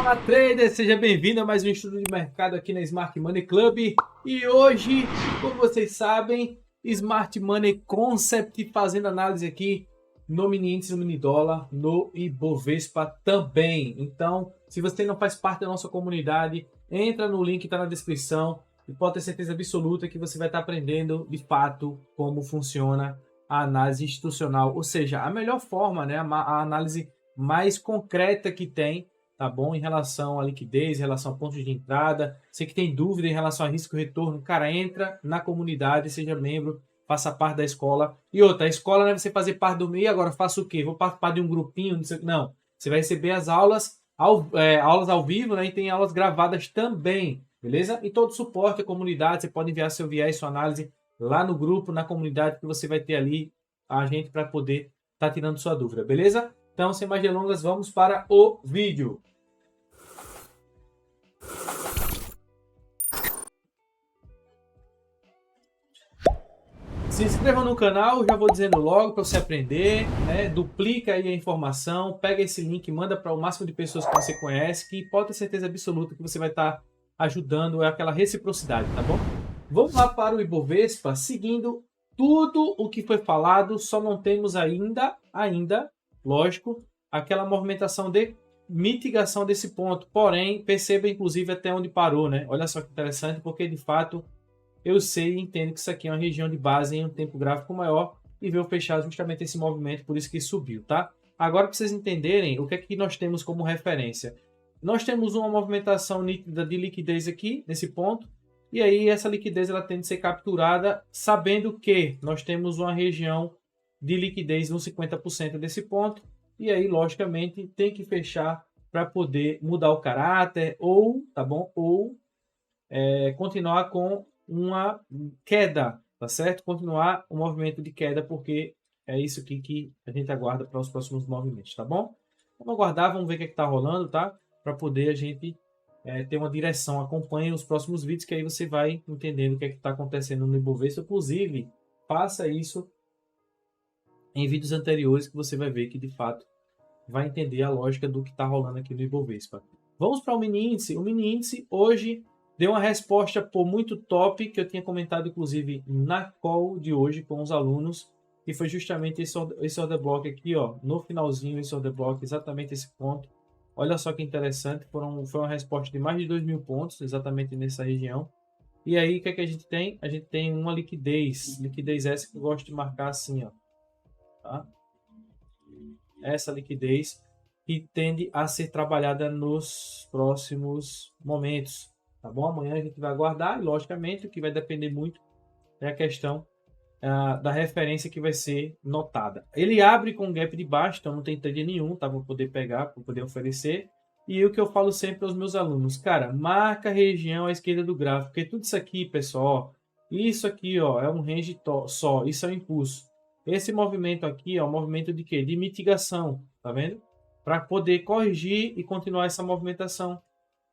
Fala trader, seja bem-vindo a mais um estudo de mercado aqui na Smart Money Club. E hoje, como vocês sabem, Smart Money Concept fazendo análise aqui no mini índice, no mini dólar, no Ibovespa também. Então, se você não faz parte da nossa comunidade, entra no link que está na descrição e pode ter certeza absoluta que você vai estar aprendendo de fato como funciona a análise institucional, ou seja, a melhor forma, né, a análise mais concreta que tem, tá bom? Em relação à liquidez, em relação a pontos de entrada. Você que tem dúvida em relação a risco e retorno, cara, entra na comunidade, seja membro, faça parte da escola. E outra, a escola não é você fazer parte do meio, agora faça o quê? Vou participar de um grupinho, não. Você vai receber as aulas aulas ao vivo, né? E tem aulas gravadas também, beleza? E todo o suporte à comunidade, você pode enviar seu viés, sua análise lá no grupo, na comunidade, que você vai ter ali a gente para poder estar tirando sua dúvida, beleza? Então, sem mais delongas, vamos para o vídeo. Se inscreva no canal, já vou dizendo logo para você aprender, né? Duplica aí a informação, pega esse link, manda para o máximo de pessoas que você conhece, que pode ter certeza absoluta que você vai estar ajudando, é aquela reciprocidade, tá bom? Vamos lá para o Ibovespa, seguindo tudo o que foi falado, só não temos ainda, lógico, aquela movimentação de mitigação desse ponto. Porém, perceba inclusive até onde parou, né? Olha só que interessante, porque de fato eu sei e entendo que isso aqui é uma região de base em um tempo gráfico maior e veio fechar justamente esse movimento, por isso que subiu, tá? Agora, para vocês entenderem, o que é que nós temos como referência? Nós temos uma movimentação nítida de liquidez aqui, nesse ponto, e aí essa liquidez ela tem de ser capturada sabendo que nós temos uma região de liquidez nos 50% desse ponto, e aí, logicamente, tem que fechar para poder mudar o caráter ou, tá bom? Ou continuar com uma queda, tá certo? Continuar o movimento de queda, porque é isso aqui que a gente aguarda para os próximos movimentos, tá bom? Vamos aguardar, vamos ver o que está rolando, tá? Para poder a gente ter uma direção. Acompanhe os próximos vídeos, que aí você vai entendendo o que está acontecendo no Ibovespa. Inclusive, faça isso em vídeos anteriores, que você vai ver que, de fato, vai entender a lógica do que está rolando aqui no Ibovespa. Vamos para o mini índice. O mini índice hoje deu uma resposta por muito top, que eu tinha comentado inclusive na call de hoje com os alunos, e foi justamente esse order block aqui, ó, no finalzinho, esse order block, exatamente esse ponto. Olha só que interessante, foi uma resposta de mais de 2.000 pontos, exatamente nessa região. E aí, o que é que a gente tem? A gente tem uma liquidez essa que eu gosto de marcar assim, ó, tá? Essa liquidez que tende a ser trabalhada nos próximos momentos, tá bom? Amanhã a gente vai aguardar e, logicamente, o que vai depender muito é a questão da referência que vai ser notada. Ele abre com um gap de baixo, então não tem trade nenhum, tá? Para poder pegar, para poder oferecer. E o que eu falo sempre aos meus alunos, cara, marca a região à esquerda do gráfico, porque tudo isso aqui, pessoal, isso aqui, ó, é um range só, isso é um impulso. Esse movimento aqui é um movimento de quê? De mitigação, tá vendo? Para poder corrigir e continuar essa movimentação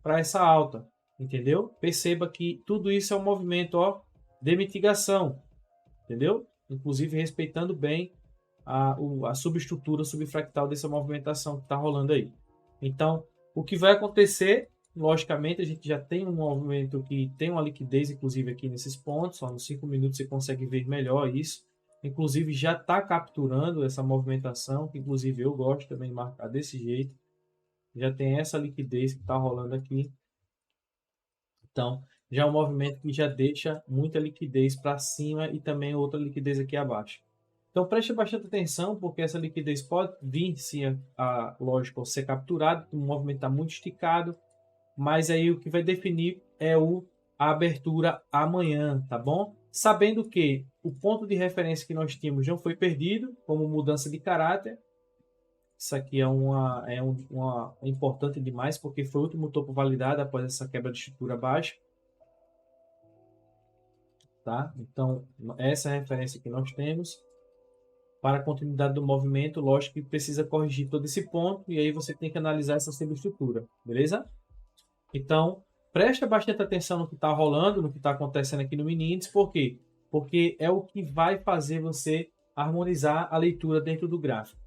para essa alta, entendeu? Perceba que tudo isso é um movimento, ó, de mitigação, entendeu? Inclusive respeitando bem a subestrutura subfractal dessa movimentação que está rolando aí. Então, o que vai acontecer, logicamente, a gente já tem um movimento que tem uma liquidez, inclusive aqui nesses pontos, ó, nos 5 minutos você consegue ver melhor isso. Inclusive já está capturando essa movimentação, que inclusive eu gosto também de marcar desse jeito. Já tem essa liquidez que está rolando aqui. Então, já é um movimento que já deixa muita liquidez para cima e também outra liquidez aqui abaixo. Então, preste bastante atenção, porque essa liquidez pode vir, sim, lógico, ser capturada, o movimento está muito esticado, mas aí o que vai definir é a abertura amanhã, tá bom? Sabendo que o ponto de referência que nós tínhamos não foi perdido, como mudança de caráter. Isso aqui é importante demais, porque foi o último topo validado após essa quebra de estrutura baixa. Tá? Então, essa é a referência que nós temos. Para a continuidade do movimento, lógico que precisa corrigir todo esse ponto, e aí você tem que analisar essa subestrutura, beleza? Então, presta bastante atenção no que está rolando, no que está acontecendo aqui no mini índice. Por quê? Porque é o que vai fazer você harmonizar a leitura dentro do gráfico.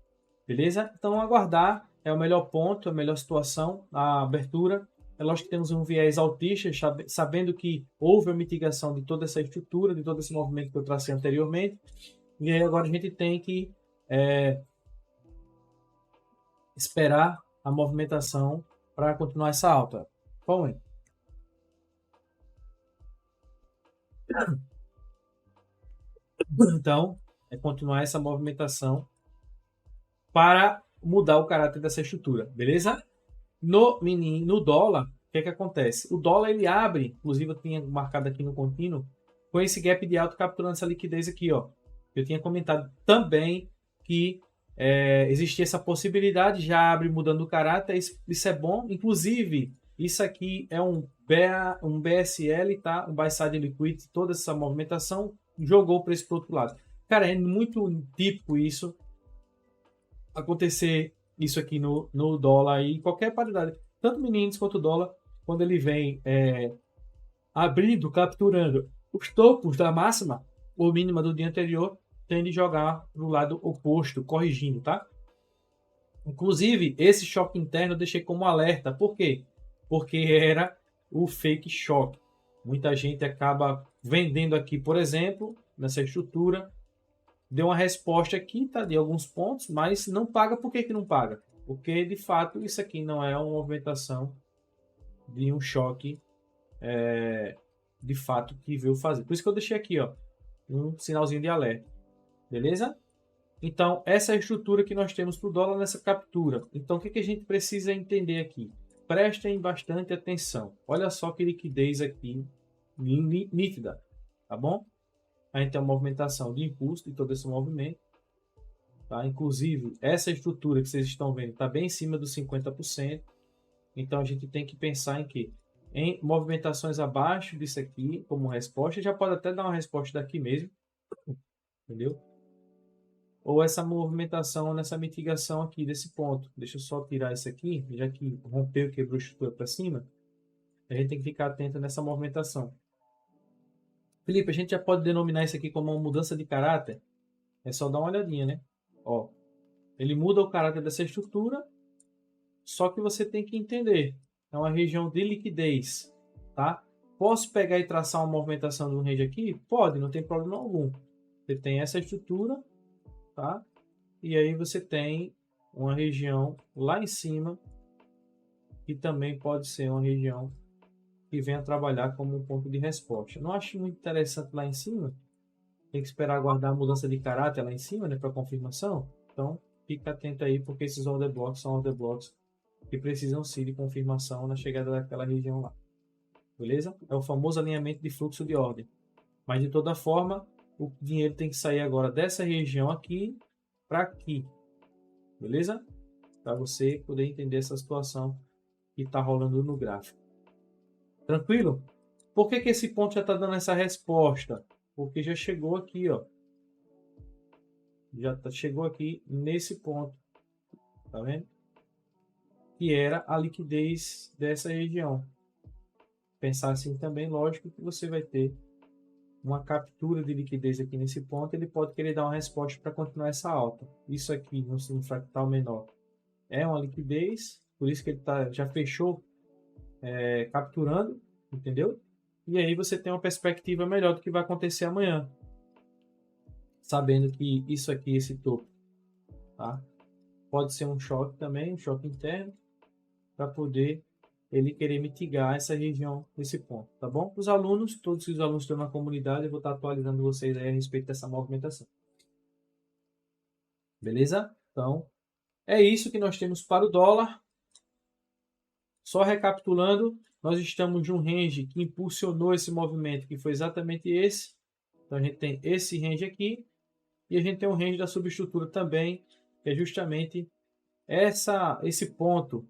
Beleza? Então, aguardar. é o melhor ponto, a melhor situação, a abertura. É lógico que temos um viés altista, sabendo que houve a mitigação de toda essa estrutura, de todo esse movimento que eu tracei anteriormente. E aí agora a gente tem que esperar a movimentação para continuar essa alta. Bom, então, é continuar essa movimentação para mudar o caráter dessa estrutura, beleza? No dólar, o que é que acontece? O dólar ele abre, inclusive eu tinha marcado aqui no contínuo, com esse gap de alto capturando essa liquidez aqui, ó. Eu tinha comentado também que existia essa possibilidade, já abre mudando o caráter, isso é bom. Inclusive, isso aqui é um BSL, tá? Um Buy Side Liquid, toda essa movimentação jogou o preço para o outro lado. Cara, é muito típico isso acontecer, isso aqui no dólar e qualquer paridade, tanto mini índice quanto o dólar, quando ele vem abrindo, capturando os topos da máxima ou mínima do dia anterior, tende a jogar no lado oposto, corrigindo, tá? Inclusive, esse choque interno eu deixei como alerta. Por quê? Porque era o fake choque. Muita gente acaba vendendo aqui, por exemplo, nessa estrutura, deu uma resposta aqui, tá, de alguns pontos, mas não paga. Por que não paga? Porque, de fato, isso aqui não é uma movimentação de um choque de fato que veio fazer. Por isso que eu deixei aqui, ó, um sinalzinho de alerta. Beleza? Então, essa é a estrutura que nós temos para o dólar nessa captura. Então, o que a gente precisa entender aqui? Prestem bastante atenção. Olha só que liquidez aqui nítida, tá bom? A gente tem uma movimentação de impulso de todo esse movimento. Tá? Inclusive, essa estrutura que vocês estão vendo está bem em cima dos 50%. Então, a gente tem que pensar em quê? Em movimentações abaixo disso aqui, como resposta. Já pode até dar uma resposta daqui mesmo. Entendeu? Ou essa movimentação nessa mitigação aqui desse ponto. Deixa eu só tirar isso aqui, já que rompeu e quebrou a estrutura para cima. A gente tem que ficar atento nessa movimentação. Felipe, a gente já pode denominar isso aqui como uma mudança de caráter? É só dar uma olhadinha, né? Ó, ele muda o caráter dessa estrutura, só que você tem que entender. É uma região de liquidez, tá? Posso pegar e traçar uma movimentação de um range aqui? Pode, não tem problema algum. Você tem essa estrutura, tá? E aí você tem uma região lá em cima, que também pode ser uma região que venha trabalhar como um ponto de resposta. Não acho muito interessante lá em cima. Tem que esperar aguardar a mudança de caráter lá em cima, né, para confirmação. Então, fica atento aí, porque esses order blocks são order blocks que precisam sim de confirmação na chegada daquela região lá. Beleza? É o famoso alinhamento de fluxo de ordem. Mas, de toda forma, o dinheiro tem que sair agora dessa região aqui para aqui. Beleza? Para você poder entender essa situação que está rolando no gráfico. Tranquilo? Por que esse ponto já está dando essa resposta? Porque já chegou aqui, ó. Chegou aqui nesse ponto. Tá vendo? Que era a liquidez dessa região. Pensar assim também, lógico que você vai ter uma captura de liquidez aqui nesse ponto. Ele pode querer dar uma resposta para continuar essa alta. Isso aqui no fractal menor é uma liquidez. Por isso que ele já fechou capturando, entendeu? E aí você tem uma perspectiva melhor do que vai acontecer amanhã, sabendo que isso aqui, esse topo, tá? Pode ser um choque também, um choque interno, para poder ele querer mitigar essa região, esse ponto, tá bom? Os alunos, todos os alunos estão na comunidade, eu vou estar atualizando vocês aí a respeito dessa movimentação. Beleza? Então, é isso que nós temos para o dólar. Só recapitulando, nós estamos de um range que impulsionou esse movimento, que foi exatamente esse. Então a gente tem esse range aqui, e a gente tem um range da subestrutura também, que é justamente esse ponto.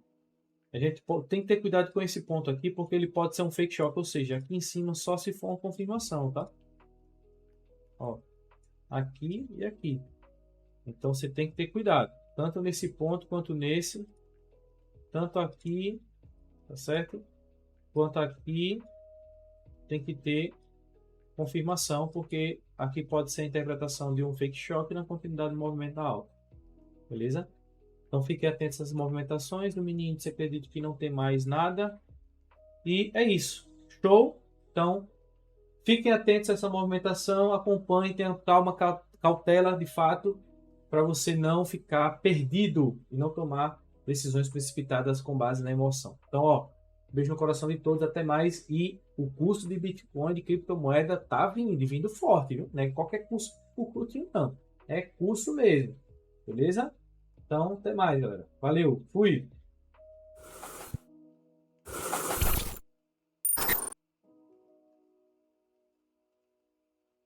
A gente tem que ter cuidado com esse ponto aqui, porque ele pode ser um fake shock, ou seja, aqui em cima só se for uma confirmação, tá? Ó, aqui e aqui. Então você tem que ter cuidado, tanto nesse ponto quanto nesse, tanto aqui, tá certo? Quanto aqui, tem que ter confirmação, porque aqui pode ser a interpretação de um fake shock na continuidade do movimento da alta. Beleza? Então fiquem atentos às movimentações. No mini índice acredito que não tem mais nada. E é isso. Show? Então fiquem atentos a essa movimentação, acompanhem, tenham calma, cautela de fato, para você não ficar perdido e não tomar decisões precipitadas com base na emoção. Então, ó, beijo no coração de todos, até mais. E o curso de Bitcoin, de criptomoeda, tá vindo forte, viu? Não é qualquer curso por curtinho, não. É curso mesmo. Beleza? Então, até mais, galera. Valeu, fui!